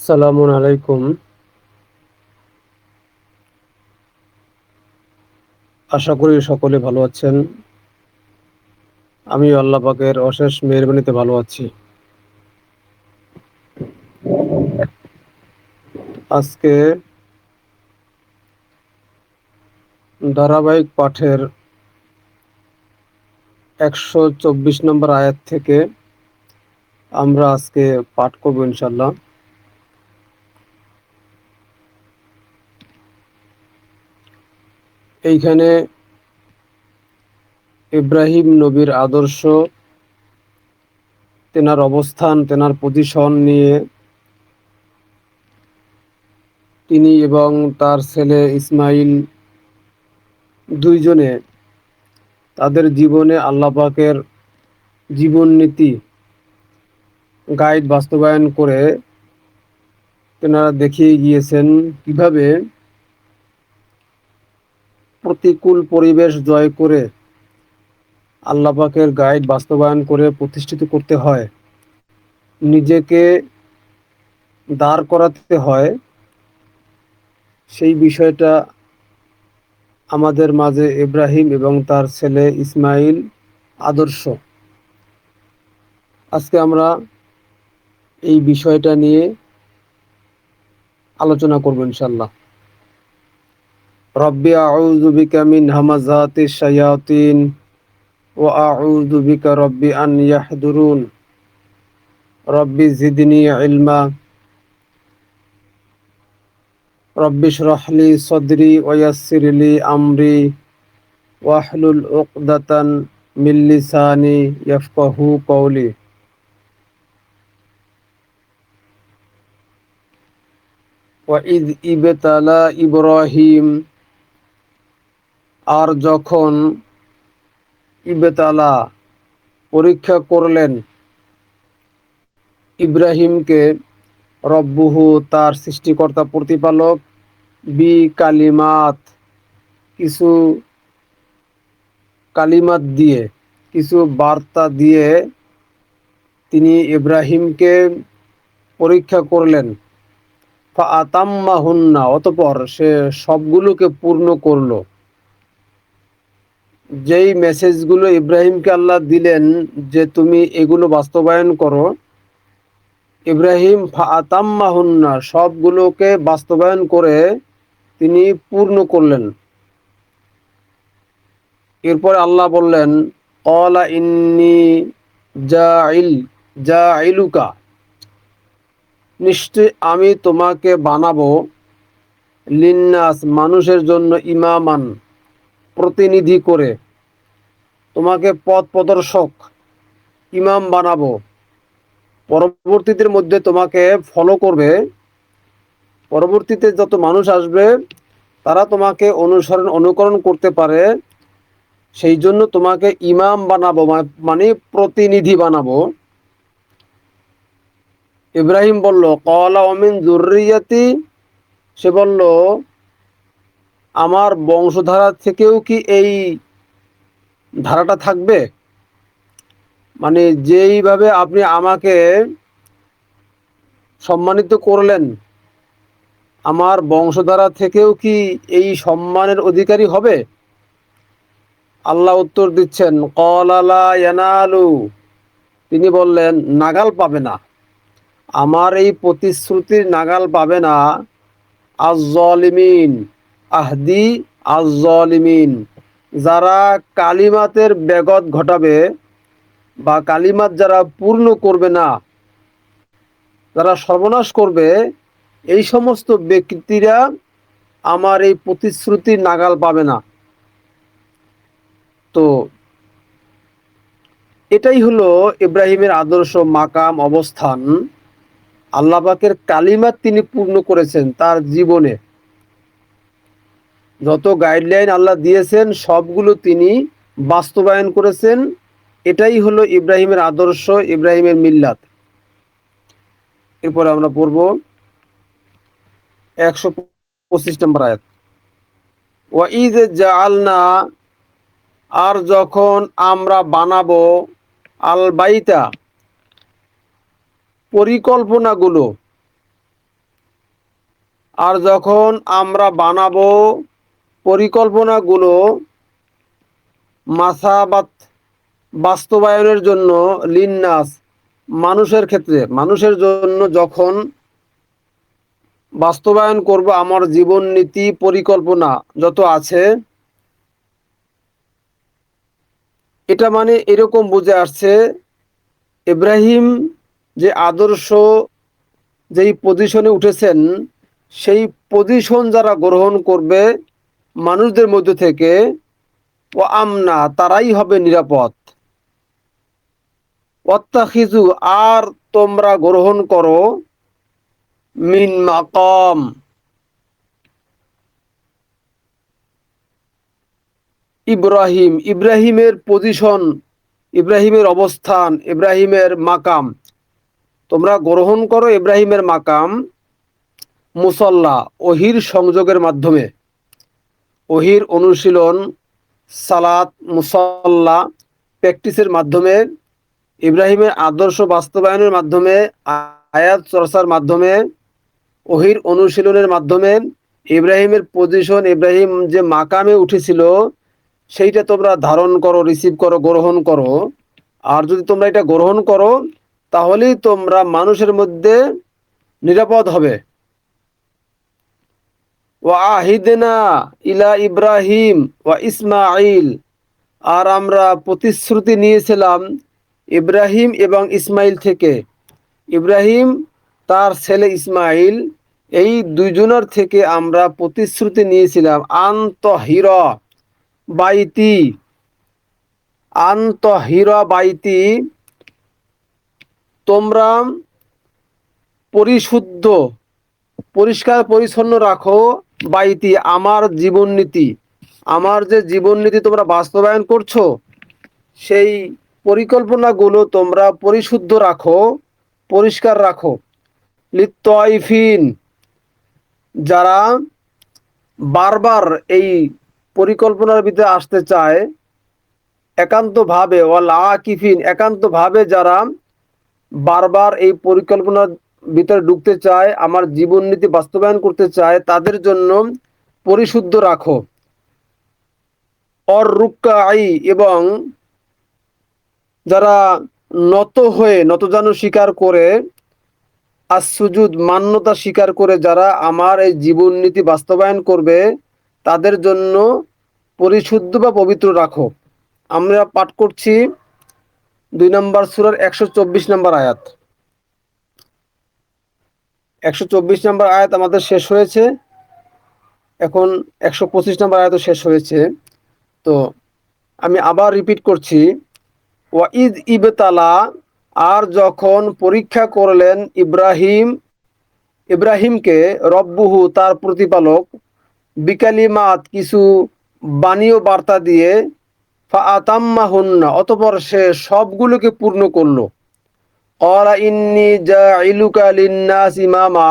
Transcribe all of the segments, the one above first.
সালামুন আলাইকুম। আশা করি সকলে ভালো আছেন। আমি আল্লাহ পাকের অশেষ মেহেরবানিতে ভালো আছি। আজকে ধারাবাহিক পাঠের 124 নম্বর আয়াত থেকে আমরা আজকে পাঠ করব ইনশাল্লাহ। এইখানে ইব্রাহিম নবীর আদর্শ, তেনার অবস্থান, তেনার পজিশন নিয়ে তিনি এবং তার ছেলে ইসমাইল দুইজনে তাদের জীবনে আল্লাহ পাকের জীবন নীতি গাইড বাস্তবায়ন করে তেনারা দেখিয়ে গিয়েছেন কিভাবে প্রতিকূল পরিবেশ জয় করে আল্লাহ পাকের গাইড বাস্তবায়ন করে প্রতিষ্ঠিত করতে হয়, নিজেকে দাঁড় করাতে হয়। সেই বিষয়টা আমাদের মাঝে ইব্রাহিম এবং তার ছেলে ইসমাইল আদর্শ। আজকে আমরা এই বিষয়টা নিয়ে আলোচনা করব ইনশাল্লাহ। রব্বি আউযু বিকা মিন হামাযাতিশ শায়াতিন ওয়া আউযু বিকা রব্বি আন ইয়াহদুরুন রব্বি জিদনি ইলমা রব্বি ইশরাহ লি সাদরি ওয়া ইয়াসসির লি আমরি ওয়াহলুল উকদাতান মিন লিসানি ইয়াফকাহু কওলি। ওয়া ইয ইবতালা ইব্রাহিম, আর যখন ইবতালা পরীক্ষা করলেন ইব্রাহিমকে রব্বুহু তার সৃষ্টিকর্তা প্রতিপালক বি কালিমাত কিছু কালিমাত দিয়ে, কিছু বার্তা দিয়ে তিনি ইব্রাহিমকে পরীক্ষা করলেন। ফাআতাম্মাহুন্না, অতঃপর সে সবগুলোকে পূর্ণ করলো। যেই মেসেজগুলো ইব্রাহিমকে আল্লাহ দিলেন যে তুমি এগুলো বাস্তবায়ন করো, ইব্রাহিম ফাআতাম্মাহুন্না সবগুলোকে বাস্তবায়ন করে তিনি পূর্ণ করলেন। এরপর আল্লাহ বললেন ক্বালা ইন্নী জাইলুকা, নিশ্চয় আমি তোমাকে বানাবো লিন্নাস মানুষের জন্য ইমামান প্রতিনিধি করে, তোমাকে পথ প্রদর্শক ইমাম বানাবো। পরবর্তীদের মধ্যে তোমাকে ফলো করবে, পরবর্তীতে যত মানুষ আসবে তারা তোমাকে অনুকরণ করতে পারে, সেই জন্য তোমাকে ইমাম বানাবো, মানে প্রতিনিধি বানাবো। ইব্রাহিম বলল ক্বালা ওয়া মিন যুররিয়াতি, সে বলল আমার বংশধারা থেকেও কি এই ধারাটা থাকবে, মানে যেইভাবে আপনি আমাকে সম্মানিত করলেন আমার বংশধারা থেকেও কি এই সম্মানের অধিকারী হবে? আল্লাহ উত্তর দিচ্ছেন ক্বালা লা ইয়ানালু, তিনি বললেন নাগাল পাবে না, আমার এই প্রতিশ্রুতির নাগাল পাবে না আয-যালিমিন, আহদি আয-যালিমিন, যারা কালিমাতের ব্যাঘাত ঘটাবে বা কালিমাত যারা পূর্ণ করবে না, যারা সর্বনাশ করবে, এই সমস্ত ব্যক্তিরা আমার এই প্রতিশ্রুতির নাগাল পাবে না। তো এটাই হলো ইব্রাহিমের আদর্শ, মাকাম, অবস্থান। আল্লাহ পাকের কালিমাত তিনি পূর্ণ করেছেন তার জীবনে, যত গাইডলাইন আল্লাহ দিয়েছেন সবগুলো তিনি বাস্তবায়ন করেছেন। এটাই হলো ইব্রাহিমের আদর্শ, ইব্রাহিমের মিল্লাত। এরপরে আমরা পড়ব 125 নম্বর আয়াত। ওয়া ইয জাআলনা, আর যখন আমরা বানাবো আল বাইতা পরিকল্পনাগুলো, আর যখন আমরা বানাবো পরিকল্পনাগুলো মাসাবাত বাস্তবায়নের জন্য লিন্নাস মানুষের ক্ষেত্রে, মানুষের জন্য যখন বাস্তবায়ন করব আমার জীবন নীতি পরিকল্পনা যত আছে, এটা মানে এরকম বুঝে আসছে ইব্রাহিম যে আদর্শ যেই পজিশনে উঠেছেন, সেই পজিশন যারা গ্রহণ করবে মানুষদের মধ্য থেকে, ও আমনা তারাই হবে নিরাপদ। ওয়াত্তাখিজু আর তোমরা গ্রহণ করো মিন মাকাম ইব্রাহিম, ইব্রাহিমের পজিশন, ইব্রাহিমের অবস্থান, ইব্রাহিমের মাকাম তোমরা গ্রহণ করো ইব্রাহিমের মাকাম মুসল্লা ওহির সংযোগের মাধ্যমে, ওহির অনুশীলন, সালাত, মুসল্লা প্র্যাকটিসের মাধ্যমে, ইব্রাহিমের আদর্শ বাস্তবায়নের মাধ্যমে, আয়াত চর্চার মাধ্যমে, ওহির অনুশীলনের মাধ্যমে ইব্রাহিমের পজিশন, ইব্রাহিম যে মাকামে উঠেছিল সেইটা তোমরা ধারণ করো, রিসিভ করো, গ্রহণ করো। আর যদি তোমরা এটা গ্রহণ করো তাহলেই তোমরা মানুষের মধ্যে নিরাপদ হবে। ওয়া আহিদনা ইলা ইব্রাহিম ওয়া ইসমাইল, আর আমরা প্রতিশ্রুতি নিয়েছিলাম ইব্রাহিম এবং ইসমাইল থেকে, ইব্রাহিম তার ছেলে ইসমাইল এই দুইজনের থেকে আমরা প্রতিশ্রুতি নিয়েছিলাম আনতহির বাইতি, আনতহির বাইতি তোমরা পরিশুদ্ধ পরিষ্কার পরিচ্ছন্ন রাখো বাইতি আমার জীবন নীতি, আমার যে জীবন নীতি তোমরা বাস্তবায়ন করছো সেই পরিকল্পনাগুলো তোমরা পরিশুদ্ধ রাখো, পরিষ্কার রাখো। লিত্তয়ফিন যারা বারবার এই পরিকল্পনার ভিতরে আসতে চায় একান্তভাবে, ওয়াল আকিফিন একান্তভাবে যারা বারবার এই পরিকল্পনার ভিতরে ঢুকতে চায়, আমার জীবন নীতি বাস্তবায়ন করতে চায়, তাদের জন্য পরিশুদ্ধ রাখো। অর রুক্কাই এবং যারা নত হয়ে নতজানু স্বীকার করে, আসসুজুদ মান্যতা স্বীকার করে যারা আমার এই জীবন নীতি বাস্তবায়ন করবে তাদের জন্য পরিশুদ্ধ বা পবিত্র রাখো। আমরা পাঠ করছি 2 নম্বর সূরার 124 নম্বর আয়াত। 124 নম্বর আয়াত আমাদের শেষ হয়েছে, এখন 125 নম্বর আয়াতও শেষ হয়েছে। তো আমি আবার রিপিট করছি, ওয়াইদ ইবতালা আর যখন পরীক্ষা করলেন ইব্রাহিমকে রব্বুহু তার প্রতিপালক বিকালিমাত কিছু বাণী ও বার্তা দিয়ে, ফাআতাম্মাহুন্না অতঃপর সে সবগুলোকে পূর্ণ করলো। ক্বালা ইন্নী জাইলুকা লিন্নাস ইমামা,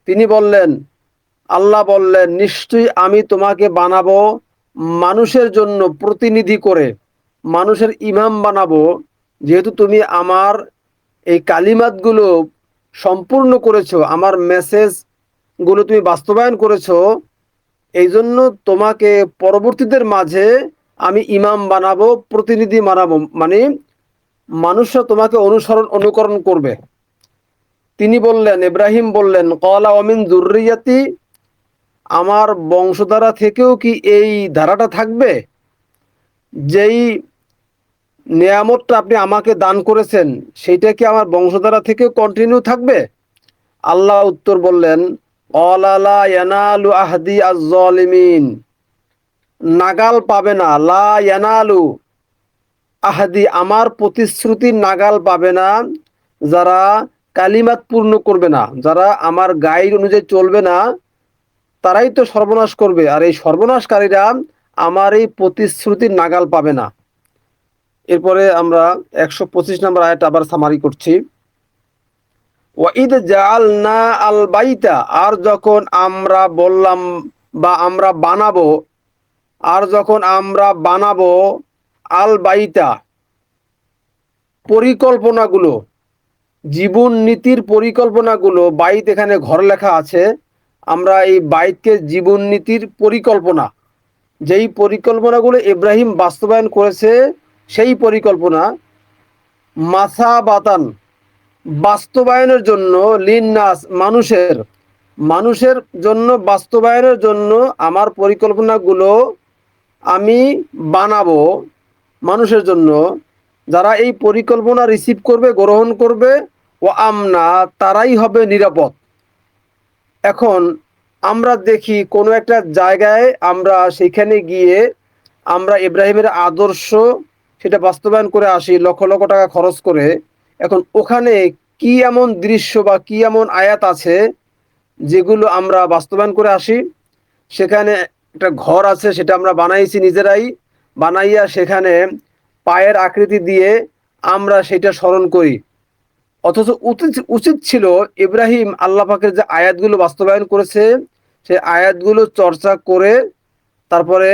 তিনি বললেন, আল্লাহ বললেন নিশ্চয়ই আমি তোমাকে বানাবো মানুষের জন্য প্রতিনিধি করে, মানুষের ইমাম বানাবো। যেহেতু তুমি আমার এই কালিমাতগুলো সম্পূর্ণ করেছো, আমার মেসেজগুলো তুমি বাস্তবায়ন করেছো, এই জন্য তোমাকে পরবর্তীদের মাঝে আমি ইমাম বানাবো, প্রতিনিধি বানাবো, মানে মানুষরা তোমাকে অনুকরণ করবে। তিনি বললেন, ইব্রাহিম বললেন, ক্বালা ওয়া মিন যুররিয়াতি, আমার বংশধারা থেকেও কি এই ধারাটা থাকবে? যেই নিয়ামতটা আপনি আমাকে দান করেছেন সেইটা কি আমার বংশধারা থেকেও কন্টিনিউ থাকবে? আল্লাহ উত্তর বললেন, ক্বালা লা ইয়ানালু আহদি আয-যালিমিন, নাগাল পাবে না, লা ইয়ানালু আহদি আমার প্রতিশ্রুতি নাগাল পাবে না যারা কালিমাত পূর্ণ করবে না, যারা আমার গাইড অনুযায়ী চলবে না, তারাই তো সর্বনাশ করবে, আর এই সর্বনাশকারীরা আমার এই প্রতিশ্রুতির নাগাল পাবে না। এরপরে আমরা 125 নম্বর আয়াত আবার সামারি করছি। ওয়াইদ জাআলনা আল বাইতা আর যখন আমরা বললাম বা আমরা বানাবো, আর যখন আমরা বানাবো আল বাইতা পরিকল্পনাগুলো, জীবন নীতির পরিকল্পনাগুলো, বাইত এখানে ঘর লেখা আছে, আমরা এই বাইতকে জীবননীতির পরিকল্পনা, যেই পরিকল্পনাগুলো ইব্রাহিম বাস্তবায়ন করেছে, সেই পরিকল্পনা মাসাবাতান বাস্তবায়নের জন্য, লিন্নাস মানুষের জন্য বাস্তবায়নের জন্য আমার পরিকল্পনাগুলো আমি বানাবো মানুষের জন্য, যারা এই পরিকল্পনা রিসিভ করবে, গ্রহণ করবে, ও আমনা তারাই হবে নিরাপদ। এখন আমরা দেখি কোনো একটা জায়গায় আমরা সেখানে গিয়ে আমরা ইব্রাহিমের আদর্শ সেটা বাস্তবায়ন করে আসি লক্ষ লক্ষ টাকা খরচ করে। এখন ওখানে কি এমন দৃশ্য বা কি এমন আয়াত আছে যেগুলো আমরা বাস্তবায়ন করে আসি? সেখানে একটা ঘর আছে, সেটা আমরা বানাইছি নিজেরাই, বানাইয়া সেখানে পায়ের আকৃতি দিয়ে আমরা সেটা স্মরণ করি। অথচ উচিত ছিল ইব্রাহিম আল্লাহ পাকের যে আয়াতগুলো বাস্তবায়ন করেছে সেই আয়াতগুলো চর্চা করে তারপরে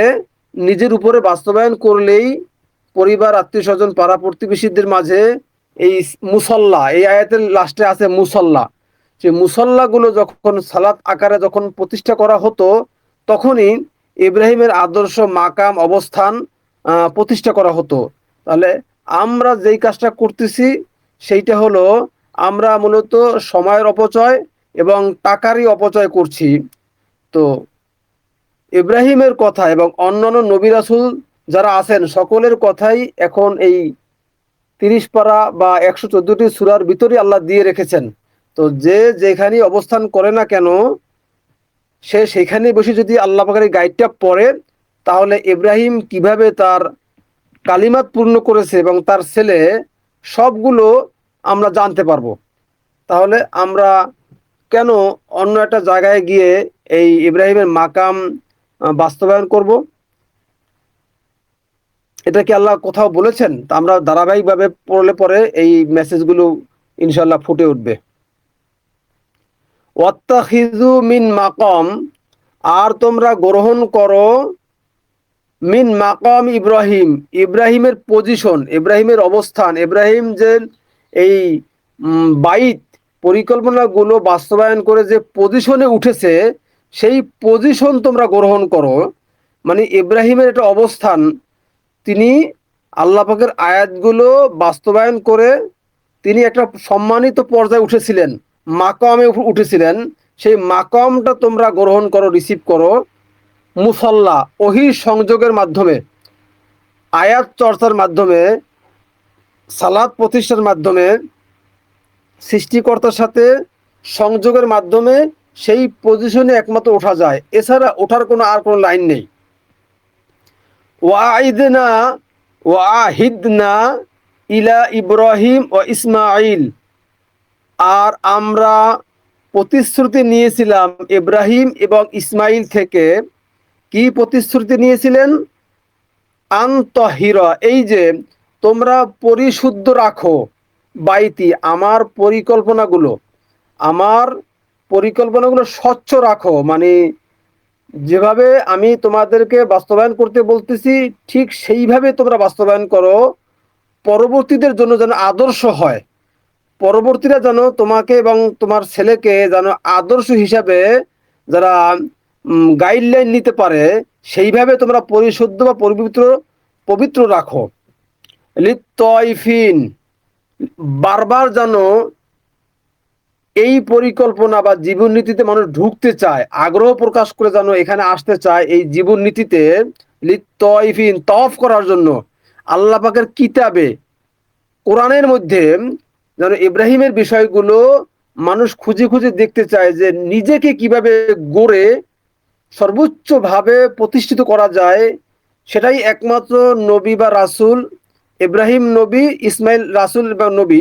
নিজের উপরে বাস্তবায়ন করলেই পরিবার, আত্মীয় স্বজন, পাড়া প্রতিবেশীদের মাঝে এই মুসল্লা, এই আয়াতের লাস্টে আছে মুসল্লা, সেই মুসল্লাগুলো যখন সালাত আকারে যখন প্রতিষ্ঠা করা হতো, তখনই ইব্রাহিমের আদর্শ মাকাম অবস্থান প্রতিষ্ঠা করা হতো। তাহলে আমরা যেই কাজটা করতেছি সেইটা হলো আমরা মূলত সময়ের অপচয় এবং টাকারই অপচয় করছি। তো ইব্রাহিমের কথা এবং অন্যান্য নবী রাসূল যারা আছেন সকলের কথাই এখন এই 30 পারা বা 114টি সূরার ভিতরে আল্লাহ দিয়ে রেখেছেন। তো যে যেখানে অবস্থান করে না কেন, সে সেখানে বসে যদি আল্লাহ পাকের এই গাইডটা পড়ে, তাহলে ইব্রাহিম কিভাবে তার কালিমাত পূর্ণ করেছে এবং তার ছেলে, সবগুলো আমরা জানতে পারবো। তাহলে আমরা কেন অন্য একটা জায়গায় গিয়ে এই ইব্রাহিমের মাকাম বাস্তবায়ন করব? এটা কি আল্লাহ কোথাও বলেছেন? তা আমরা ধারাবাহিকভাবে পড়লে পরে এই মেসেজগুলো ইনশাল্লাহ ফুটে উঠবে। ওয়াত্তাখিযু মিন মাকাম, আর তোমরা গ্রহণ করো, মিন মাকাম ইব্রাহিম, ইব্রাহিমের পজিশন, ইব্রাহিমের অবস্থান, ইব্রাহিম যে এই বাইত পরিকল্পনাগুলো বাস্তবায়ন করে যে পজিশনে উঠেছে, সেই পজিশন তোমরা গ্রহণ করো। মানে ইব্রাহিমের একটা অবস্থান, তিনি আল্লাহ পাকের আয়াতগুলো বাস্তবায়ন করে তিনি একটা সম্মানিত পর্যায়ে উঠেছিলেন, মাকামে উঠেছিলেন। সেই মাকামটা তোমরা গ্রহণ করো, রিসিভ করো মুসল্লা, ওহির সংযোগের মাধ্যমে, আয়াত চর্চার মাধ্যমে, সালাত প্রতিষ্ঠার মাধ্যমে, সৃষ্টিকর্তার সাথে সংযোগের মাধ্যমে সেই পজিশনে একমাত্র ওঠা যায়, এছাড়া ওঠার আর কোনো লাইন নেই। ওয়াইদনা ওয়াহিদনা ইলা ইব্রাহিম ও ইসমাইল, আর আমরা প্রতিশ্রুতি নিয়েছিলাম ইব্রাহিম এবং ইসমাইল থেকে। কি প্রতিশ্রুতি নিয়েছিলেন? আনতহিরা, এই যে তোমরা পরিশুদ্ধ রাখো বাইতি, আমার পরিকল্পনাগুলো স্বচ্ছ রাখো। মানে যেভাবে আমি তোমাদেরকে বাস্তবায়ন করতে বলতেছি ঠিক সেইভাবে তোমরা বাস্তবায়ন করো, পরবর্তীদের জন্য যেন আদর্শ হয়, পরবর্তীরা যেন তোমাকে এবং তোমার ছেলেকে যেন আদর্শ হিসাবে যারা গাইডলাইন নিতে পারে, সেইভাবে তোমরা পরিশুদ্ধ বা পবিত্র রাখো। লিত্তয়ফিন, বারবার যেন এই পরিকল্পনা বা জীবন নীতিতে মানুষ ঢুকতে চায়, আগ্রহ প্রকাশ করে যেন এখানে আসতে চায় এই জীবন নীতিতে। লিত্তয়ফিন, তওয়াফ করার জন্য আল্লাহ পাকের কিতাবে, কোরআনের মধ্যে যেন ইব্রাহিমের বিষয়গুলো মানুষ খুঁজে খুঁজে দেখতে চায়, যে নিজেকে কিভাবে গড়ে সর্বোচ্চভাবে প্রতিষ্ঠিত করা যায়। সেটাই একমাত্র নবী বা রাসূল, ইব্রাহিম নবী, ইসমাইল রাসূল বা নবী,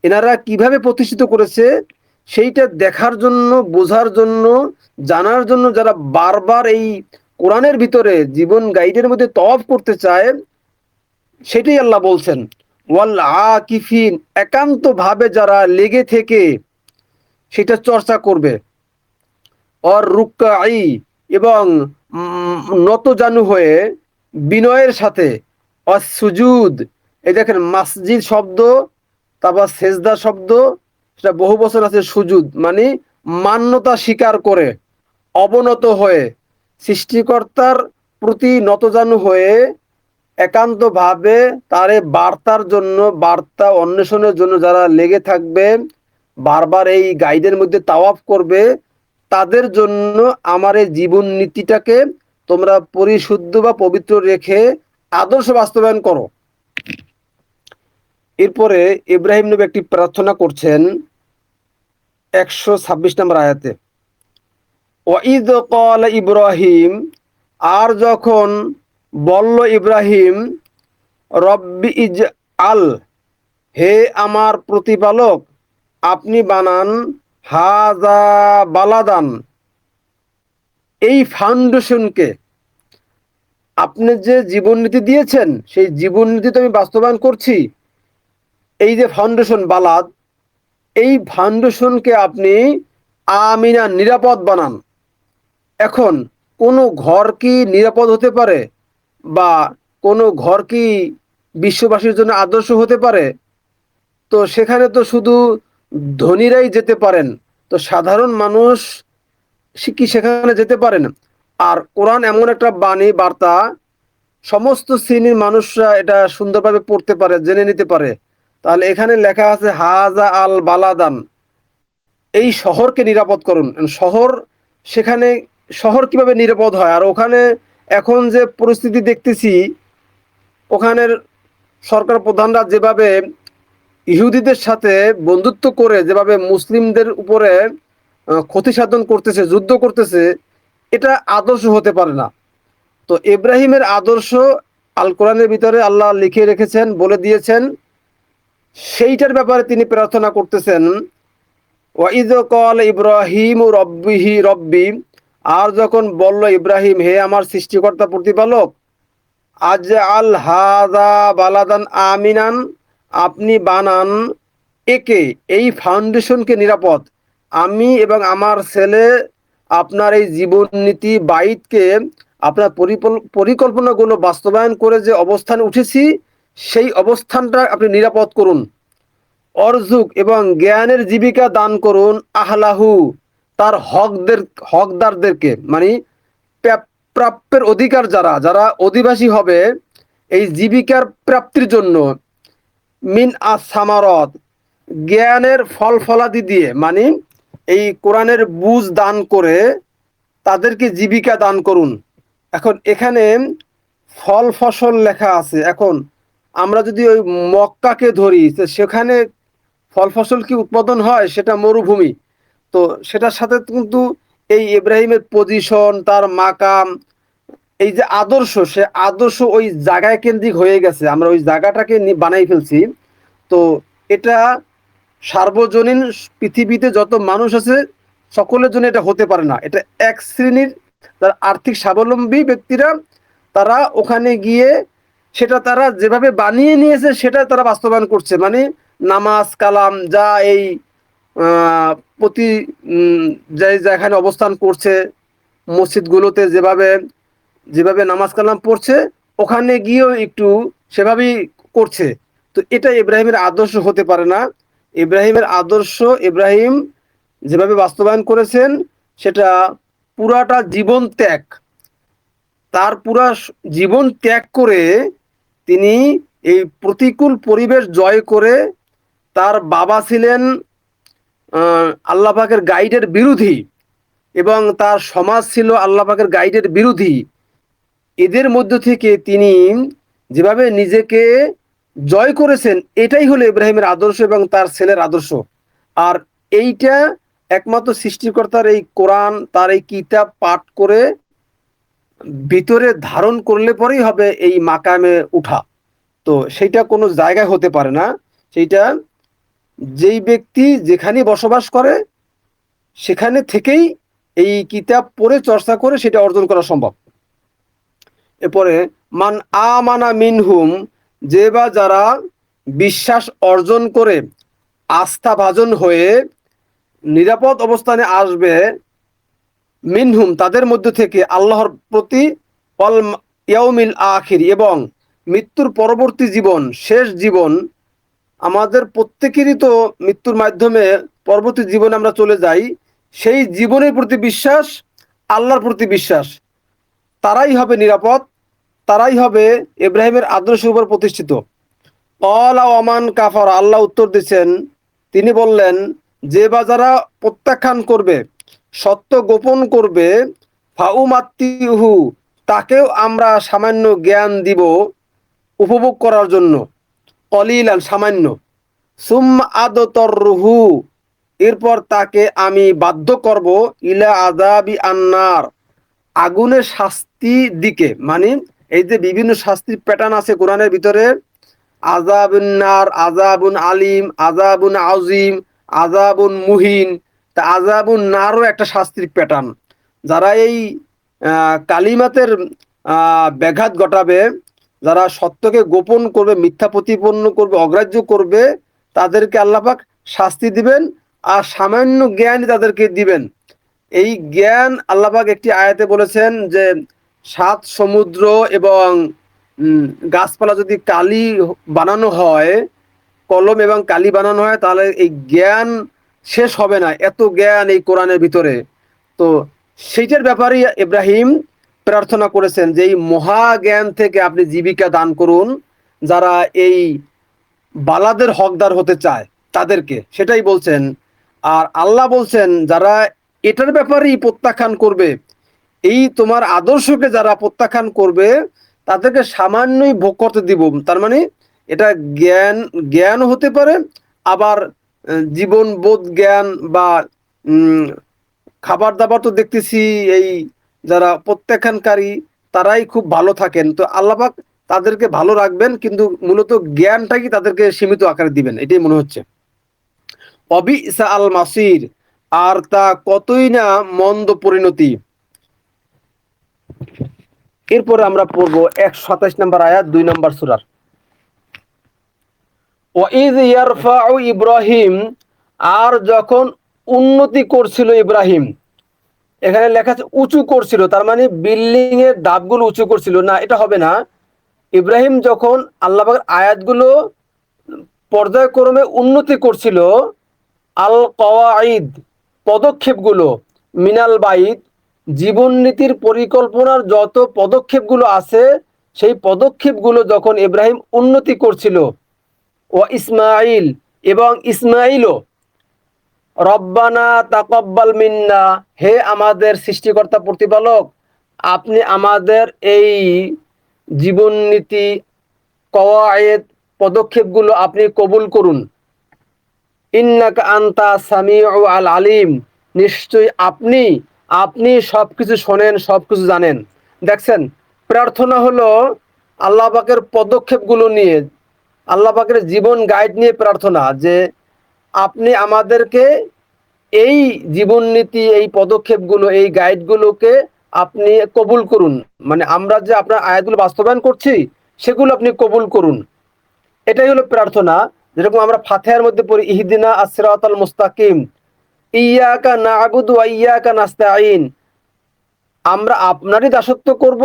এনারা কিভাবে প্রতিষ্ঠিত করেছে সেইটা দেখার জন্য, বোঝার জন্য, জানার জন্য যারা বারবার এই কোরআনের ভিতরে জীবন গাইডের মধ্যে তওয়াফ করতে চায়, সেটাই আল্লাহ বলছেন ওয়াল আকিফিন, একান্তভাবে যারা লেগে থেকে সেটা চর্চা করবে। অর রুকআই, এবং নতজানু হয়ে বিনয়ের সাথে। অসুজুদ, এই দেখেন মাসজিদ শব্দ, তারপর সেজদা শব্দ, সেটা বহু বছর আছে। সুজুদ মানে মান্যতা স্বীকার করে, অবনত হয়ে সৃষ্টিকর্তার প্রতি নতজানু হয়ে একান্তভাবে তারে বার্তার জন্য, বার্তা অন্বেষণের জন্য যারা লেগে থাকবে, বারবার এই গাইডের মধ্যে তাওয়াফ করবে, তাদের জন্য আমার এই জীবন নীতিটাকে তোমরা পরিশুদ্ধ বা পবিত্র রেখে আদর্শ বাস্তবায়ন করো। এরপরে ইব্রাহিম নবী একটি প্রার্থনা করছেন 126 নম্বর আয়াতে, ওয়াইদ ক্বালা ইব্রাহিম, আর যখন বলল ইব্রাহিম, রব্বি ইজআল, হে আমার প্রতিপালক আপনি বানান, হাযা বালাদান, এই ফাউন্ডেশনকে, আপনি যে জীবননীতি দিয়েছেন সেই জীবননীতি তো আমি বাস্তবায়ন করছি, এই যে ফাউন্ডেশন বালাদ, এই ফাউন্ডেশনকে আপনি আমিনা, নিরাপদ বানান। এখন কোনো ঘর কি নিরাপদ হতে পারে, বা কোনো ঘর কি বিশ্ববাসীর জন্য আদর্শ হতে পারে? তো সেখানে তো শুধু ধনীরাই যেতে পারেন, তো সাধারণ মানুষ কি সেখানে যেতে পারেন? আর কোরআন এমন একটা বাণী, বার্তা, সমস্ত শ্রেণীর মানুষরা এটা সুন্দরভাবে পড়তে পারে, জেনে নিতে পারে। তাহলে এখানে লেখা আছে হাজা আল বালাদান, এই শহরকে নিরাপদ করুন। শহর, সেখানে শহর কিভাবে নিরাপদ হয়? আর ওখানে এখন যে পরিস্থিতি দেখতেছি, ওখানের সরকার প্রধানরা যেভাবে ইহুদিদের সাথে বন্ধুত্ব করে যেভাবে মুসলিমদের উপরে ক্ষতি সাধন করতেছে, যুদ্ধ করতেছে, এটা আদর্শ হতে পারে না। তো ইব্রাহিমের আদর্শ আল কোরআনের ভিতরে আল্লাহ লিখে রেখেছেন, বলে দিয়েছেন, সেইটার ব্যাপারে তিনি প্রার্থনা করতেছেন, ওয়াইদ ক্বালা ইব্রাহিম রব্বিহি রব্বি, আর যখন বলল ইব্রাহিম, হে আমার সৃষ্টিকর্তা প্রতিপালক, আজ আল হাদা বালাদান আমিনান, আপনি বানান একে, এই ফাউন্ডেশনকে নিরাপদ, আমি এবং আমার ছেলে আপনার এই জীবন নীতি বাইতকে, আপনার পরিকল্পনাগুলো বাস্তবায়ন করে যে অবস্থানে উঠেছি, সেই অবস্থানটা আপনি নিরাপদ করুন। অর্জুক, এবং জ্ঞানের জীবিকা দান করুন, আহলাহু, তার হকদারদেরকে, মানে প্রাপ্যের অধিকার যারা যারা অধিবাসী হবে এই জীবিকার প্রাপ্তির জন্য, মিন আসামারত, জ্ঞানের ফল ফলাদি দিয়ে, মানে এই কোরআনের বুঝ দান করে তাদেরকে জীবিকা দান করুন। এখন এখানে ফল ফসল লেখা আছে। এখন আমরা যদি ওই মক্কাকে ধরি, তো সেখানে ফল ফসল কি উৎপাদন হয়? সেটা মরুভূমি। তো সেটার সাথে কিন্তু এই ইব্রাহিমের পজিশন, তার মাকাম, এই যে আদর্শ, সে আদর্শ ওই জায়গায় কেন্দ্রিক হয়ে গেছে, আমরা ওই জায়গাটাকে বানাই ফেলছি। তো এটা সার্বজনীন, পৃথিবীতে যত মানুষ আছে সকলের জন্য এটা হতে পারে না। এটা এক শ্রেণীর যারা আর্থিক স্বাবলম্বী ব্যক্তিরা, তারা ওখানে গিয়ে সেটা তারা যেভাবে বানিয়ে নিয়েছে সেটা তারা বাস্তবায়ন করছে, মানে নামাজ কালাম যা এই প্রতি যেখানে অবস্থান করছে, মসজিদগুলোতে যেভাবে যেভাবে নামাজ কালাম পড়ছে, ওখানে গিয়েও একটু সেভাবেই করছে। তো এটা ইব্রাহিমের আদর্শ হতে পারে না। ইব্রাহিমের আদর্শ, ইব্রাহিম যেভাবে বাস্তবায়ন করেছেন সেটা পুরাটা জীবন ত্যাগ, তার পুরা জীবন ত্যাগ করে তিনি এই প্রতিকূল পরিবেশ জয় করে, তার বাবা ছিলেন আল্লাহ পাকের গাইডের বিরোধী, এবং তার সমাজ ছিল আল্লাহ পাকের গাইডের বিরোধী, এদের মধ্য থেকে তিনি যেভাবে নিজেকে জয় করেছেন, এটাই হলো ইব্রাহিমের আদর্শ এবং তার ছেলের আদর্শ। আর এইটা একমাত্র সৃষ্টিকর্তার এই কোরআন, তার এই কিতাব পাঠ করে ভিতরে ধারণ করলে পরেই হবে এই মাকামে উঠা। তো সেইটা কোনো জায়গায় হতে পারে না। সেইটা যেই ব্যক্তি যেখানে বসবাস করে সেখানে থেকেই এই কিতাব পড়ে চর্চা করে সেটা অর্জন করা সম্ভব। এরপরে মান আমানা মিনহুম, যে বা যারা বিশ্বাস অর্জন করে আস্থাভাজন হয়ে নিরাপদ অবস্থানে আসবে, মিনহুম, তাদের মধ্য থেকে, আল্লাহর প্রতি, অল ইয়াউমিল আখির, এবং মৃত্যুর পরবর্তী জীবন, শেষ জীবন, আমাদের প্রত্যেকেরই তো মৃত্যুর মাধ্যমে পরবর্তী জীবনে আমরা চলে যাই, সেই জীবনের প্রতি বিশ্বাস, আল্লাহর প্রতি বিশ্বাস, তারাই হবে নিরাপদ, তারাই হবে ইব্রাহিমের আদর্শের উপর প্রতিষ্ঠিত। ক্বালা ওয়ামান কাফার, আল্লাহ উত্তর দিচ্ছেন, তিনি বললেন যে বা যারা প্রত্যাখ্যান করবে, সত্য গোপন করবে, ফাউমাত্তিহু, তাকেও আমরা সামান্য জ্ঞান দিব উপভোগ করার জন্য, কলিলান সামান্য, সুম্মা আদতরহু, এরপর তাকে আমি বাধ্য করব, ইলা আযাবি আন্নার, আগুনের শাস্তির দিকে। মানে এই যে বিভিন্ন শাস্তির প্যাটার্ন আছে কোরআনের ভিতরে, আযাবুন নার, আযাবুন আলিম, আযাবুন আযীম, আযাবুন মুহিন। তা আযাবুন নারও একটা শাস্তির প্যাটার্ন। যারা এই কালিমাতের ব্যাঘাত ঘটাবে, যারা সত্যকে গোপন করবে, মিথ্যা প্রতিপন্ন করবে, অগ্রাহ্য করবে, তাদেরকে আল্লাহ পাক শাস্তি দিবেন, আর সামান্য জ্ঞান তাদেরকে দিবেন। এই জ্ঞান আল্লাহ পাক একটি আয়াতে বলেছেন যে 7 সমুদ্র এবং গাছপালা যদি কালি বানানো হয়, কলম এবং কালি বানানো হয়, তাহলে এই জ্ঞান শেষ হবে না, এত জ্ঞান এই কোরআনের ভিতরে। তো সেইটার ব্যাপারে ইব্রাহিম প্রার্থনা করেছেন যে এই মহা জ্ঞান থেকে আপনি জীবিকা দান করুন, যারা এই বালাদের হকদার হতে চায় তাদেরকে, সেটাই বলছেন। আর আল্লাহ বলছেন যারা এটার ব্যাপারেই প্রত্যাখ্যান করবে, এই তোমার আদর্শকে যারা প্রত্যাখ্যান করবে, তাদেরকে সামান্যই ভোগ করতে দিব। তার মানে এটা জ্ঞান, জ্ঞান হতে পারে, আবার জীবন বোধ জ্ঞান বা খাবার দাবার তো দেখতেছি এই যারা প্রত্যাখ্যানকারী তারাই খুব ভালো থাকেন। তো আল্লাহ পাক তাদেরকে ভালো রাখবেন, কিন্তু মূলত জ্ঞানটাকে তাদেরকে সীমিত আকারে দিবেন, এটাই মনে হচ্ছে। অবিসা আল মাসির, আর তা কতই না মন্দ পরিণতি। এরপরে আমরা পড়বো 127 নম্বর আয়াত, 2 নম্বর সূরার। ওয়াইদ ইয়ারফাউ ইব্রাহিম, আর যখন উন্নতি করছিল ইব্রাহিম, এখানে লেখা আছে উঁচু করছিল, তার মানে বিল্ডিং এর ধাপগুলো উঁচু করছিল না, এটা হবে না। ইব্রাহিম যখন আল্লাহ পাকের আয়াতগুলো পর্যায়ক্রমে উন্নতি করছিল, আল কওয়াইদ, পদক্ষেপগুলো, মিনাল বাইত, জীবন নীতির পরিকল্পনার যত পদক্ষেপগুলো আছে, সেই পদক্ষেপগুলো যখন ইব্রাহিম উন্নতি করছিল, ও ইসমাইল, এবং ইসমাইলও, রব্বানা তাকাব্বাল মিন্না, হে আমাদের সৃষ্টিকর্তা প্রতিপালক, আপনি আমাদের এই জীবন নীতি, কওয়ায়েদ, পদক্ষেপগুলো আপনি কবুল করুন। ইন্নাকা আনতা সামিউ আল আলিম, নিশ্চয়ই আপনি, আপনি সবকিছু শোনেন, সবকিছু জানেন। দেখছেন, প্রার্থনা হলো আল্লাহ পাকের পদক্ষেপগুলো নিয়ে, আল্লাহ পাকের জীবন গাইড নিয়ে প্রার্থনা, যে আপনি আমাদেরকে এই জীবন নীতি, এই পদক্ষেপগুলো, এই গাইডগুলোকে আপনি কবুল করুন। মানে আমরা যে আপনার আয়াতগুলো বাস্তবায়ন করছি, সেগুলো আপনি কবুল করুন, এটাই হলো প্রার্থনা। যেরকম আমরা ফাতিহার মধ্যে পড়ি, ইহদিনা আস-সিরাতাল মুস্তাকিম, ইয়াকা না'বুদু ওয়া ইয়াকা নাস্তাঈন, আমরা আপনারই দাসত্ব করব,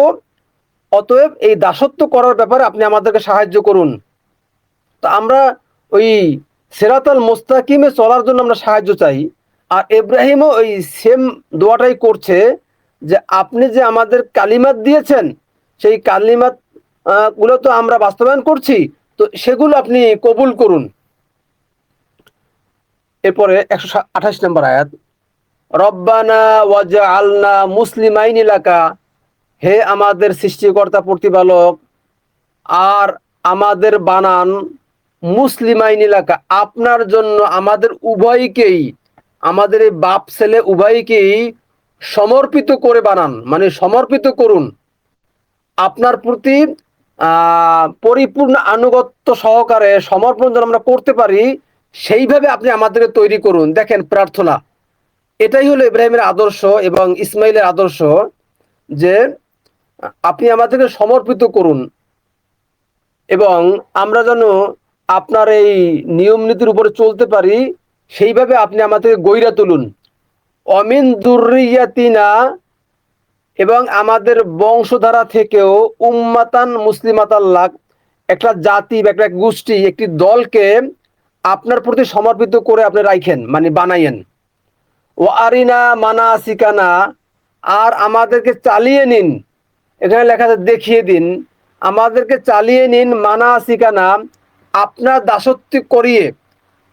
অতএব এই দাসত্ব করার ব্যাপারে আপনি আমাদেরকে সাহায্য করুন। তো আমরা ওই সিরাতাল মুস্তাকিমে চলার জন্য আমরা সাহায্য চাই। আর ইব্রাহিমও ওই সেম দোয়াটাই করছে, যে আপনি যে আমাদের কালিমাত দিয়েছেন, সেই কালিমাত গুলো তো আমরা বাস্তবায়ন করছি, তো সেগুলো আপনি কবুল করুন। এরপরে 128 নম্বর আয়াত, রব্বানা ওয়াজআলনা মুসলিমাইনি লাকা, হে আমাদের সৃষ্টিকর্তা প্রতিপালক, আর আমাদের বানান মুসলিমাইনি লাকা, আপনার জন্য আমাদের উভয়কেই, আমাদের এই বাপ ছেলে উভয়কেই সমর্পিত করে বানান, মানে সমর্পিত করুন, আপনার প্রতি পরিপূর্ণ আনুগত্য সহকারে সমর্পণ যেন আমরা করতে পারি, সেইভাবে আপনি আমাদেরকে তৈরি করুন। দেখেন প্রার্থনা, এটাই হলো ইব্রাহিমের আদর্শ এবং ইসমাইলের আদর্শ, যে আপনি আমাদেরকে সমর্পিত করুন, এবং আমরা যেন আপনার এই নিয়ম নীতির উপরে চলতে পারি, সেইভাবে আপনি আমাদেরকে গইরা তুলুন। অমিন দুররিয়াতিনা, এবং আমাদের বংশধারা থেকেও উম্মাতান মুসলিমাতাল্লাহ, একটা জাতি, একটা গোষ্ঠী, একটি দলকে আপনার প্রতি সমর্পিত করে আপনি রাখেন, মানে বানাইয়েন। ও আরিনা মানাসিকানা, আর আমাদেরকে চালিয়ে নিন, এখানে লেখা আছে দেখিয়ে দিন, আমাদেরকে চালিয়ে নিন মানাসিকানা, আপনার দাসত্ব করিয়ে,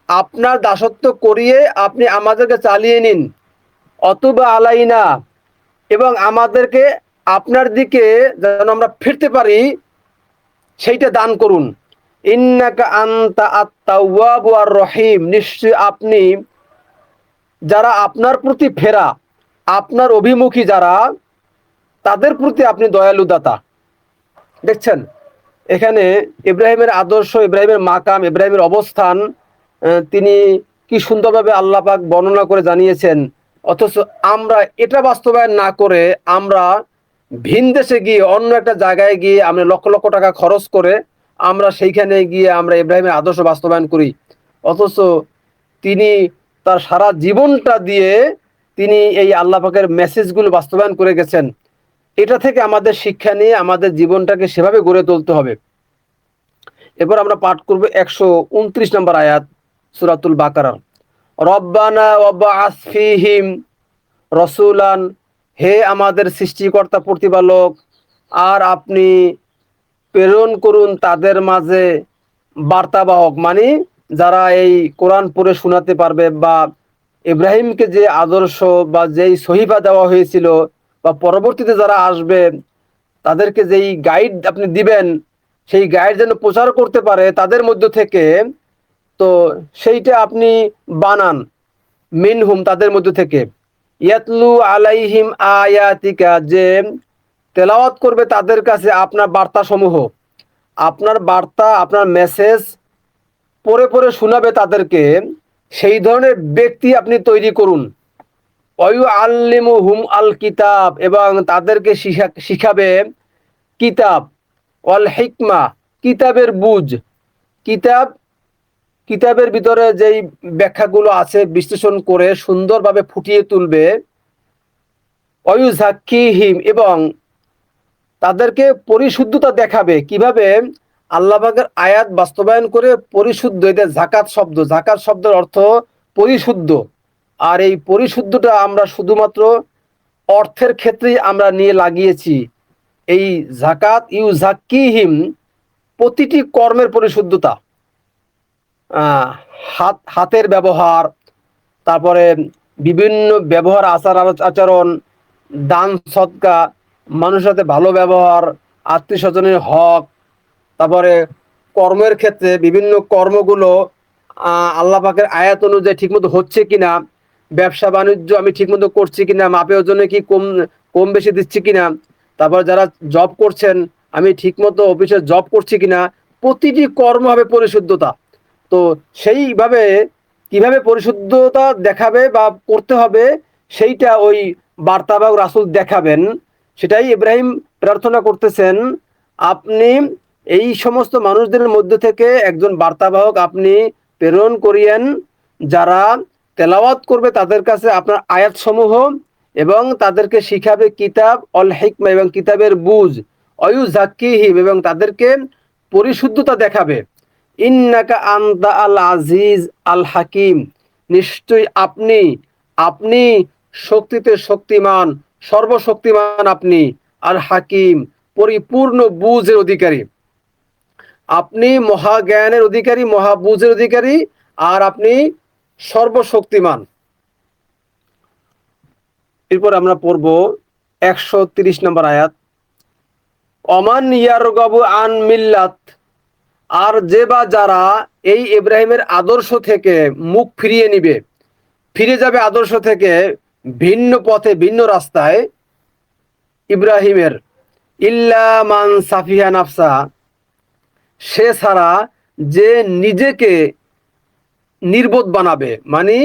আপনার দাসত্ব করিয়ে আপনি আমাদেরকে চালিয়ে নিন, অতুবা আলাইনা, এবং আমাদেরকে আপনার দিকে যেন আমরা ফিরতে পারি সেইটা দান করুন। ইন্নাকা আনতা আত-তাওয়াবু আর রহিম, নিশ্চয় আপনি যারা আপনার প্রতি ফেরা, আপনার অভিমুখী যারা, তাদের প্রতি আপনি দয়ালু দাতা। দেখছেন এখানে ইব্রাহিমের আদর্শ, ইব্রাহিমের মাকাম, ইব্রাহিমের অবস্থান তিনি কি সুন্দরভাবে আল্লাহ পাক বর্ণনা করে জানিয়েছেন। অথচ আমরা এটা বাস্তবায়ন না করে আমরা ভিন দেশে গিয়ে, অন্য একটা জায়গায় গিয়ে আমরা লক্ষ লক্ষ টাকা খরচ করে আমরা সেইখানে গিয়ে আমরা ইব্রাহিমের আদর্শ বাস্তবায়ন করি। অথচ তিনি তার সারা জীবনটা দিয়ে তিনি এই আল্লাহ পাকের মেসেজগুলো বাস্তবায়ন করে গেছেন। এটা থেকে আমাদের শিক্ষা নিয়ে আমাদের জীবনটাকে সেভাবে গড়ে তুলতে হবে। এরপর আমরা পাঠ করব 129 নম্বর আয়াত সূরাতুল বাকারার। রব্বানা ওয়াবআস ফীহিম রাসূলান, হে আমাদের সৃষ্টিকর্তা প্রতিপালক, আর আপনি প্রেরণ করুন তাদের মাঝে বার্তাবাহক, মানে যারা এই কোরআন পড়ে শোনাতে পারবে, বা ইব্রাহিমকে যে আদর্শ বা যেই সহিফা দেওয়া হয়েছিল, বা পরবর্তীতে যারা আসবে তাদেরকে যেই গাইড আপনি দিবেন, সেই গাইড যেন প্রচার করতে পারে তাদের মধ্য থেকে, তো সেইটা আপনি বানান মিনহুম, তাদের মধ্য থেকে, ইয়াতলু আলাইহিম আয়াতিকা, যে তেলাওয়াত করবে তাদের কাছে আপনার বার্তা সমূহ, আপনার বার্তা, আপনার মেসেজ পড়ে পড়ে শোনাবে তাদেরকে, সেই ধরনের ব্যক্তি আপনি তৈরি করুন। অয়ু আল্লিমুহুম আল কিতাব, এবং তাদেরকে শিখাবে কিতাব, অল হিকমা, কিতাবের বুঝ, কিতাব, কিতাবের ভিতরে যেই ব্যাখ্যাগুলো আছে বিশ্লেষণ করে সুন্দরভাবে ফুটিয়ে তুলবে। অয়ু জাক্কিহিম, এবং তাদেরকে পরিশুদ্ধতা দেখাবে, কিভাবে আল্লাহ পাকের আয়াত বাস্তবায়ন করে পরিশুদ্ধ। এদের জাকাত শব্দ, জাকাত শব্দের অর্থ পরিশুদ্ধ, আর এই পরিশুদ্ধটা আমরা শুধুমাত্র অর্থের ক্ষেত্রেই আমরা নিয়ে লাগিয়েছি। এই জাকাত ইউজাক্কিহিম, প্রতিটি কর্মের পরিশুদ্ধতা, হাতের ব্যবহার, তারপরে বিভিন্ন ব্যবহার, আচার আচরণ, দান সদকা, মানুষের সাথে ভালো ব্যবহার, আত্মীয় স্বজনের হক, তারপরে কর্মের ক্ষেত্রে বিভিন্ন কর্মগুলো আল্লাহ পাকের আয়াত অনুযায়ী ঠিকমতো হচ্ছে কিনা, ব্যবসা বাণিজ্য আমি ঠিকমতো করছি কিনা, মাপের জন্য কি কম কম বেশি দিচ্ছি কিনা, তারপর যারা জব করছেন আমি ঠিকমতো অফিসে জব করছি কিনা, প্রতিটি কর্ম হবে পরিশুদ্ধতা। তো সেইভাবে কিভাবে পরিশুদ্ধতা দেখাবে বা করতে হবে, সেইটা ওই বার্তাবাহক রাসূল দেখাবেন। সেটাই ইব্রাহিম প্রার্থনা করতেছেন, আপনি এই সমস্ত মানুষদের মধ্যে থেকে একজন বার্তাবাহক আপনি প্রেরণ করিয়েন, যারা তেলাওয়াত করবে তাদের কাছে আপনার আয়াতসমূহ, এবং তাদেরকে শিখাবে কিতাব অল হিকমা, এবং কিতাবের বুঝ, অয়ু জাক্কিহিম, এবং তাদেরকে পরিশুদ্ধতা দেখাবে। ইন্নাকা আনতা আল আজিজ আল হাকিম, নিশ্চয়ই আপনি, আপনি শক্তিতে শক্তিমান, সর্বশক্তিমান আপনি, আর হাকিম, পরিপূর্ণ বুঝের অধিকারী। আপনি মহাজ্ঞানের অধিকারী, মহাবুঝের অধিকারী, আর আপনি সর্বশক্তিমান। এরপর আমরা পড়ব 130 নম্বর আয়াত। অমান ইয়ারগাবু আন মিল্লাত, আর যে বা যারা এই ইব্রাহিমের আদর্শ থেকে মুখ ফিরিয়ে নিবে, ফিরে যাবে আদর্শ থেকে, ভিন্ন পথে ভিন্ন রাস্তায় ইব্রাহিমের, ইল্লা মান সাফিহা নাফসা, সে ছাড়া যে নিজেকে নির্বোধ বানাবে, মানে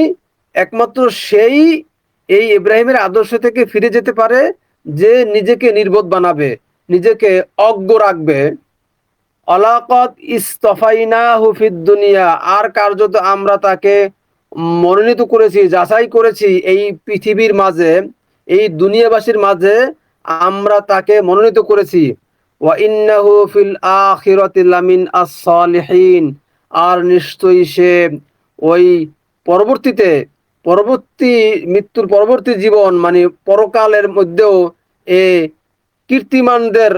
একমাত্র সেই এই ইব্রাহিমের আদর্শ থেকে ফিরে যেতে পারে যে নিজেকে নির্বোধ বানাবে, নিজেকে অজ্ঞ রাখবে। অলাকত ইস্তফাইনাহু ফিদ দুনিয়া, আর কার্যত আমরা তাকে মনোনীত করেছি, যাচাই করেছি এই পৃথিবীর মাঝে, এই দুনিয়াবাসীর মাঝে আমরা তাকে মনোনীত করেছি। ওয়া ইন্নাহু ফিল আখিরাতি লামিন আস-সালিহিন, আর নিশ্চয়ই সে ওই পরবর্তীতে পরবর্তী মৃত্যুর পরবর্তী জীবন মানে পরকালের মধ্যেও এ কীর্তিমানদের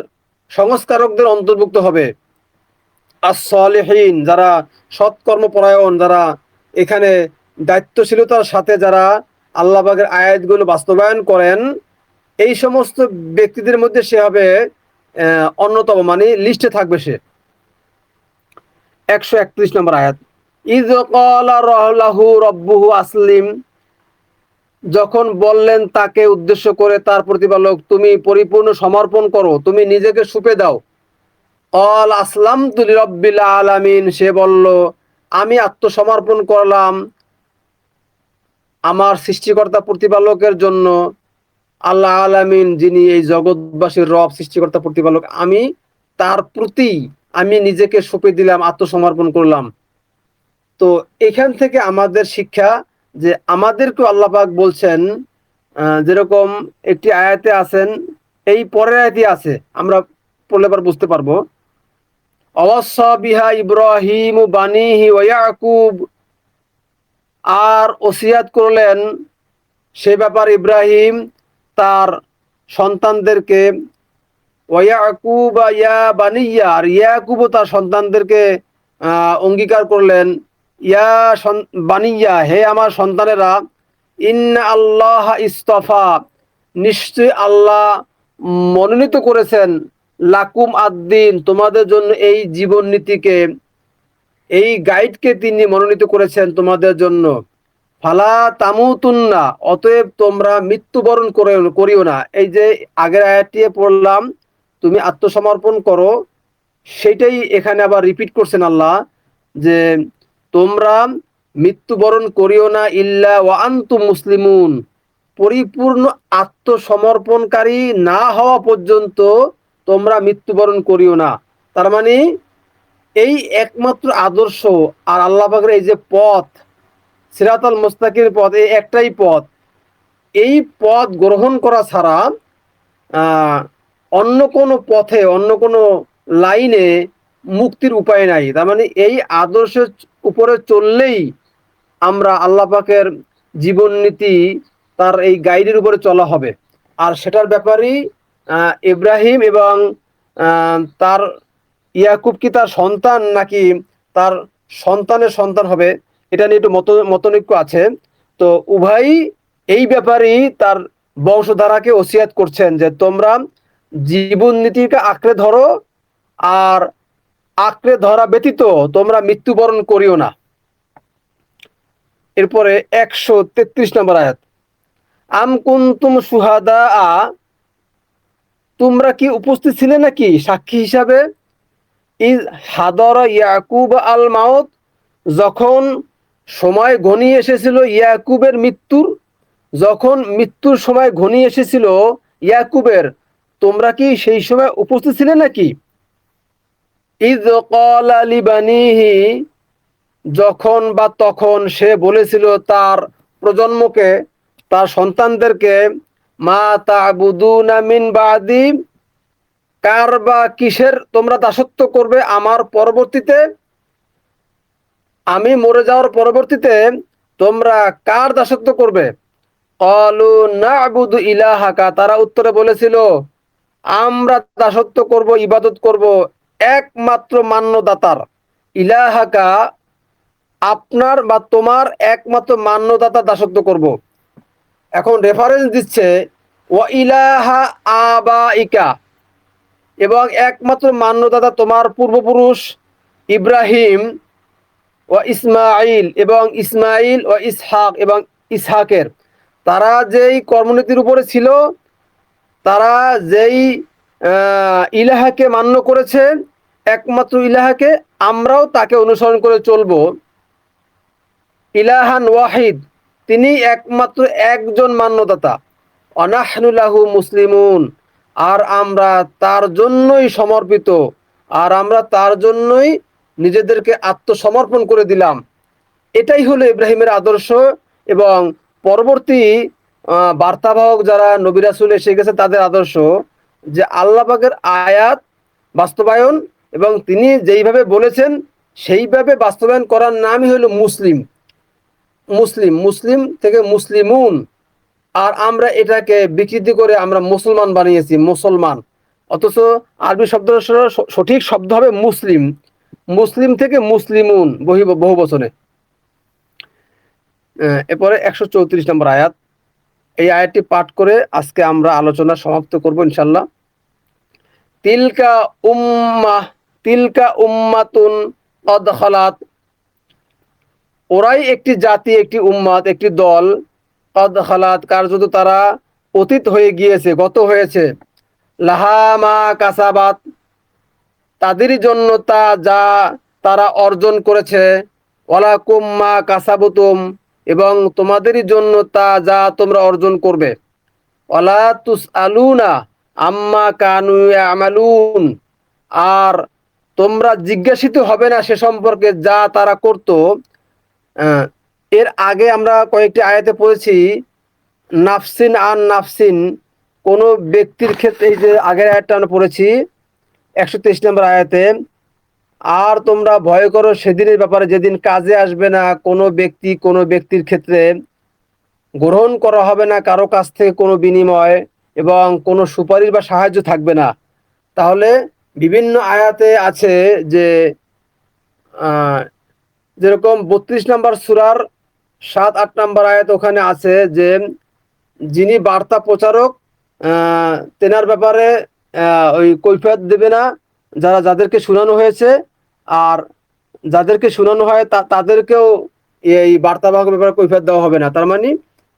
সংস্কারকদের অন্তর্ভুক্ত হবে। as-সলিহিন, যারা সৎকর্মপরায়ণ, যারা এখানে দায়িত্বশীলতার সাথে যারা আল্লাহ পাকের আয়াতগুলো বাস্তবায়ন করেন, এই সমস্ত ব্যক্তিদের মধ্যে সে হবে অন্যতম, মানে লিস্টে থাকবে সে। 131 নম্বর আয়াত, ইয ক্বালা লাহু রাব্বুহু আসলিম, যখন বললেন তাকে উদ্দেশ্য করে তার প্রতিপালক, তুমি পরিপূর্ণ সমর্পণ করো, তুমি নিজেকে সঁপে দাও। ক্বাল আসলামতু লিরাব্বিল আলামিন, সে বলল আমি আত্মসমর্পণ করলাম আমার সৃষ্টিকর্তা প্রতিপালকের জন্য। আল্লাহ আলামিন, যিনি এই জগৎবাসীর রব, সৃষ্টিকর্তা প্রতিপালক, আমি তার প্রতি আমি নিজেকে সঁপে দিলাম, আত্মসমর্পণ করলাম। তো এখান থেকে আমাদের শিক্ষা যে আমাদেরকেও আল্লাহ পাক বলছেন, যেরকম একটি আয়াতে আছেন, এই পরের আয়াতে আছে, আমরা পড়লে পর বুঝতে পারবো। অওয়াসা বিহা ইব্রাহিম বানিহি ওয়া ইয়াকুব, আর ওসিয়াত করলেন সে ব্যাপার ইব্রাহিম তার সন্তানদেরকে, ওয়া ইয়াকুব ইয়া বানিয়া, আর ইয়াকুব তার সন্তানদেরকে অঙ্গীকার করলেন, ইয়া বানিয়া, হে আমার সন্তানেরা, ইন্না আল্লাহ ইস্তফা, নিশ্চয় আল্লাহ মনোনীত করেছেন, লাকুম আদ্দিন, তোমাদের জন্য এই জীবন নীতিকে, এই গাইডকে তিনি মনোনীত করেছেন তোমাদের জন্য। ফালা তামুতুন্না, অতএব তোমরা মৃত্যুবরণ করিও না। এই যে আগের আয়াতটি পড়লাম, তুমি আত্মসমর্পণ করো, সেটাই এখানে আবার রিপিট করছেন আল্লাহ, যে তোমরা মৃত্যুবরণ করিও না ইল্লা ওয়া আনতুম মুসলিমুন, পরিপূর্ণ আত্মসমর্পণকারী না হওয়া পর্যন্ত তোমরা মৃত্যুবরণ করিও না। তার মানে এই একমাত্র আদর্শ আর আল্লাহ পাকের এই যে পথ, সিরাতাল মুস্তাকিম পথ, এই একটাই পথ, এই পথ গ্রহণ করা ছাড়া অন্য কোনো পথে, অন্য কোনো লাইনে মুক্তির উপায় নাই। তার মানে এই আদর্শের উপরে চললেই আমরা আল্লাহ পাকের জীবন নীতি, তার এই গাইডের উপরে চলা হবে। আর সেটার ব্যাপারেই ইব্রাহিম এবং তার ইয়াকুব কি তার সন্তান নাকি তার সন্তানের সন্তান হবে, এটা নিয়ে একটু মতনৈক্য আছে। তো উভয়ই এই ব্যাপারেই তার বংশধারাকে ওসিয়াত করছেন যে তোমরা জীবন নীতিকে আঁকড়ে ধরো, আর আঁকড়ে ধরা ব্যতীত তোমরা মৃত্যুবরণ করিও না। এরপরে 133 নম্বর আয়াত, আম কুনতুম শুহাদা, তোমরা কি উপস্থিত ছিলে নাকি সাক্ষী হিসাবে, ইজ হাদর ইয়াকুব আল মাউত, যখন সময় ঘনিয়ে এসেছিল ইয়াকুবের মৃত্যুর, যখন মৃত্যুর সময় ঘনিয়ে এসেছিল ইয়াকুবের, তোমরা কি সেই সময় উপস্থিত ছিলে নাকি। ইজ ক্বালা লিবানিহি, যখন বা তখন সে বলেছিল তার প্রজন্মকে, তার সন্তানদেরকে, মা তা'বুদুনা মিন বাদি, কার বা কিসের তোমরা দাসত্ব করবে আমার পরবর্তীতে, আমি মরে যাওয়ার পরবর্তীতে তোমরা কার দাসত্ব করবে। ক্বালু না'বুদু ইলাহাকা, তারা উত্তরে বলেছিল আমরা দাসত্ব করব, ইবাদত করব একমাত্র মান্যদাতার, ইলাহাকা, আপনার বা তোমার একমাত্র মান্যদাতার দাসত্ব করব। এখন রেফারেন্স দিচ্ছে ওয়া ইলাহা আবাইকা, এবং একমাত্র মান্যদাতা তোমার পূর্বপুরুষ ইব্রাহিম ও ইসমাইল, এবং ইসমাইল ও ইসহাক, এবং ইসহাকের, তারা যেই কর্মনীতির উপরে ছিল, তারা যেই ইলাহাকে মান্য করেছে, একমাত্র ইলাহাকে, আমরাও তাকে অনুসরণ করে চলব। ইলাহান ওয়াহিদ, তিনি একমাত্র একজন মান্যদাতা। অনাহনু লাহু মুসলিমুন, আর আমরা তার জন্যই সমর্পিত, আর আমরা তার জন্যই নিজেদেরকে আত্মসমর্পণ করে দিলাম। এটাই হলো ইব্রাহিমের আদর্শ, এবং পরবর্তী বার্তাবাহক যারা নবী রাসূল এসে গেছে তাদের আদর্শ, যে আল্লাহ পাকের আয়াত বাস্তবায়ন, এবং তিনি যেইভাবে বলেছেন সেইভাবে বাস্তবায়ন করার নামই হলো মুসলিম। মুসলিম, মুসলিম থেকে মুসলিমুন, আর আমরা এটাকে বিকৃতি করে আমরা মুসলমান বানিয়েছি, মুসলমান। অথচ আরবি শব্দ সঠিক শব্দ হবে মুসলিম, মুসলিম থেকে মুসলিমুন বহু বচনে। এরপরে 134 নম্বর আয়াত, এই আয়াতটি পাঠ করে আজকে আমরা আলোচনা সমাপ্ত করব ইনশাল্লাহ। তিলকা উম্মাহ, তিলকা উম্মাতুন কদ খালাত, ওরাই একটি জাতি, একটি উম্মাত, একটি দল, কদ খালাত কার্যত তারা অতীত হয়ে গিয়েছে, গত হয়েছে, লাহা মা কাসাবাত তাদেরই জন্য তা যা তারা অর্জন করেছে, ওয়ালাকুম মা কাসাবতুম এবং তোমাদেরই জন্য তা যা তোমরা অর্জন করবে, ওয়ালা তুসআলুনা আম্মা কানু ইয়ামালুন আর তোমরা জিজ্ঞাসিত হবে না সে সম্পর্কে যা তারা করত। এর আগে আমরা কয়েকটি আয়াতে পড়েছি নাফসিন আন নাফসিন, কোন ব্যক্তির ক্ষেত্রে, এই যে আগের আয়াতটা আমরা পড়েছি 123 নম্বর আয়াতে, আর তোমরা ভয় করো সেদিনের ব্যাপারে যেদিন কাজে আসবে না কোনো ব্যক্তি কোনো ব্যক্তির ক্ষেত্রে, গ্রহণ করা হবে না কারো কাছ থেকে কোনো বিনিময় এবং কোনো সুপারিশ বা সাহায্য থাকবে না। তাহলে বিভিন্ন আয়াতে আছে যে যেরকম 32 নম্বর সূরার 7-8 নম্বর আয়াত, ওখানে আছে যে যিনি বার্তা প্রচারক তেনার ব্যাপারে ওই কৈফিয়ত দেবে না যাদেরকে শোনানো হয়েছে, আর যাদেরকে শোনানো হয় তাদেরকেও এই বার্তাবাহক ব্যাপারে কৈফিয়ত দেওয়া হবে না। তার মানে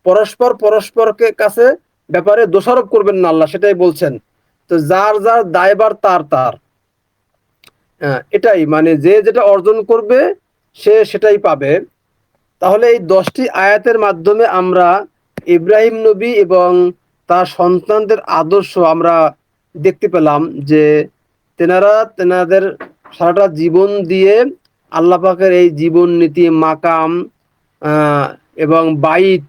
পরস্পরকে কাছে ব্যাপারে দোষারোপ করবেন না, আল্লাহ সেটাই বলছেন। তো যার যার দায়ভার তার তার, এটাই মানে যে যেটা অর্জন করবে সে সেটাই পাবে। তাহলে এই 10টি আয়াতের মাধ্যমে আমরা ইব্রাহিম নবী এবং তার সন্তানদের আদর্শ আমরা দেখতে পেলাম যে তেনারা তেনাদের সারাটা জীবন দিয়ে আল্লাহ পাকের এই জীবন নীতি, মাকাম এবং বাইত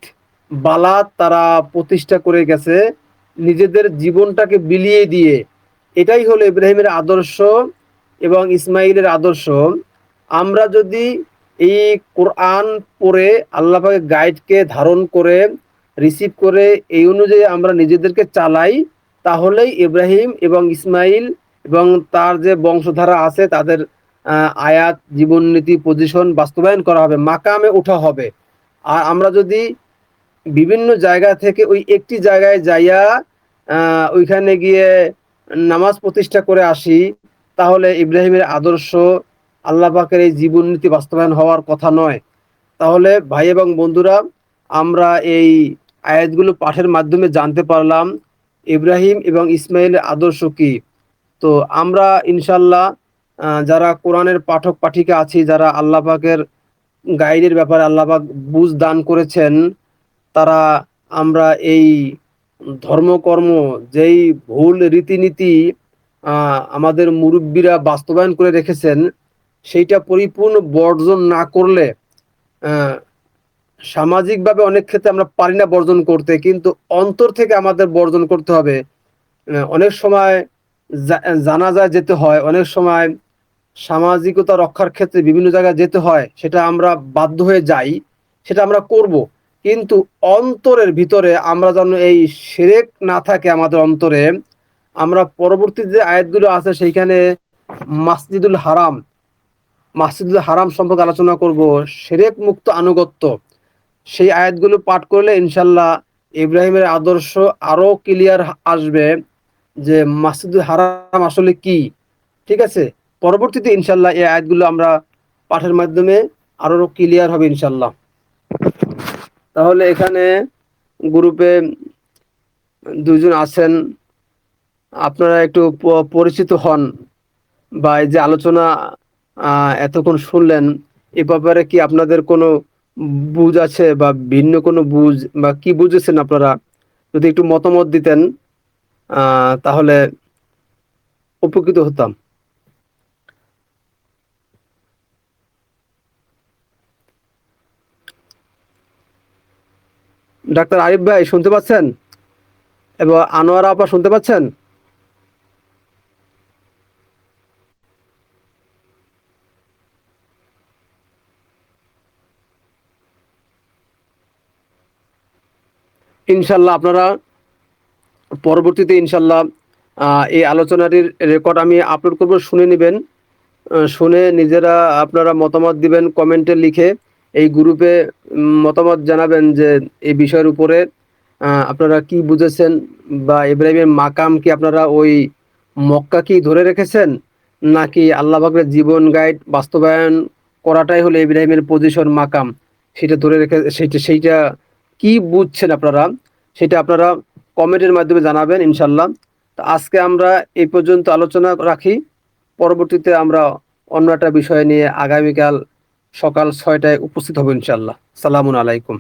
বালাত তারা প্রতিষ্ঠা করে গেছে নিজেদের জীবনটাকে বিলিয়ে দিয়ে। এটাই হলো ইব্রাহিমের আদর্শ এবং ইসমাইলের আদর্শ। আমরা যদি এই কোরআন পড়ে আল্লাহ পাকের গাইডকে ধারণ করে রিসিভ করে এই অনুযায়ী আমরা নিজেদেরকে চালাই, তাহলেই ইব্রাহিম এবং ইসমাইল এবং তার যে বংশধারা আছে তাদের আয়াত, জীবননীতি, পজিশন বাস্তবায়ন করা হবে, মাকামে ওঠা হবে। আর আমরা যদি বিভিন্ন জায়গা থেকে ওই একটি জায়গায় যাইয়া ওইখানে গিয়ে নামাজ প্রতিষ্ঠা করে আসি, তাহলে ইব্রাহিমের আদর্শ, আল্লাহ পাকের এই জীবননীতি বাস্তবায়ন হওয়ার কথা নয়। তাহলে ভাই এবং বন্ধুরা, আমরা এই আয়াতগুলো পাঠের মাধ্যমে জানতে পারলাম ইব্রাহিম এবং ইসমাইলের আদর্শ কি। তো আমরা ইনশাল্লাহ যারা কোরআনের পাঠক পাঠিকা আছি, যারা আল্লাহ পাকের গাইডের ব্যাপারে আল্লাহ পাক বুঝ দান করেছেন, তারা আমরা এই ধর্মকর্ম, যেই ভুল রীতিনীতি আমাদের মুরব্বীরা বাস্তবায়ন করে রেখেছেন, সেইটা পরিপূর্ণ বর্জন না করলে, সামাজিকভাবে অনেক ক্ষেত্রে আমরা পারি না বর্জন করতে, কিন্তু অন্তর থেকে আমাদের বর্জন করতে হবে। অনেক সময় জানাজায় যেতে হয়, অনেক সময় সামাজিকতা রক্ষার ক্ষেত্রে বিভিন্ন জায়গায় যেতে হয়, সেটা আমরা বাধ্য হয়ে যাই, সেটা আমরা করব। কিন্তু অন্তরের ভিতরে আমরা যেন এই শিরক না থাকে আমাদের অন্তরে। আমরা পরবর্তী যে আয়াতগুলো আছে সেইখানে মাসজিদুল হারাম, মাসজিদুল হারাম সম্পর্কে আলোচনা করব, শিরক মুক্ত আনুগত্য, সেই আয়াতগুলো পাঠ করলে ইনশাল্লাহ ইব্রাহিমের আদর্শ আরো ক্লিয়ার আসবে যে মাসজিদুল হারাম আসলে কি। ঠিক আছে, পরবর্তীতে ইনশাল্লাহ এই আয়াতগুলো আমরা পাঠের মাধ্যমে আরো ক্লিয়ার হবে ইনশাল্লাহ। তাহলে এখানে গ্রুপে দুজন আছেন, আপনারা একটু পরিচিত হন, বা এই যে আলোচনা এতক্ষণ শুনলেন, এ ব্যাপারে কি আপনাদের কোনো বুঝ আছে বা ভিন্ন কোনো বুঝ, বা কি বুঝেছেন আপনারা, যদি একটু মতামত দিতেন তাহলে উপকৃত হতাম। ডাক্তার আরিফ ভাই শুনতে পাচ্ছেন? এবং আনোয়ারা আপা শুনতে পাচ্ছেন? ইনশাল্লাহ আপনারা পরবর্তীতে ইনশাল্লাহ এই আলোচনাটির রেকর্ড আমি আপলোড করব, শুনে নেবেন। শুনে নিজেরা আপনারা মতামত দিবেন কমেন্টে লিখে, এই গ্রুপে মতামত জানাবেন যে এই বিষয়ের উপরে আপনারা কি বুঝেছেন, বা ইব্রাহিমের মাকাম কি আপনারা ওই মক্কা কি ধরে রেখেছেন, নাকি আল্লাহ পাকের জীবন গাইড বাস্তবায়ন করাটাই হলো ইব্রাহিমের পজিশন মাকাম, সেটা ধরে রেখে সেইটা কি বুঝছেন আপনারা, সেটা আপনারা কমেন্টের মাধ্যমে জানাবেন ইনশাল্লাহ। তো আজকে আমরা এই পর্যন্ত আলোচনা রাখি, পরবর্তীতে আমরা অন্য একটা বিষয় নিয়ে আগামীকাল সকাল 6টায় উপস্থিত হব ইনশাল্লাহ। সালামুন আলাইকুম।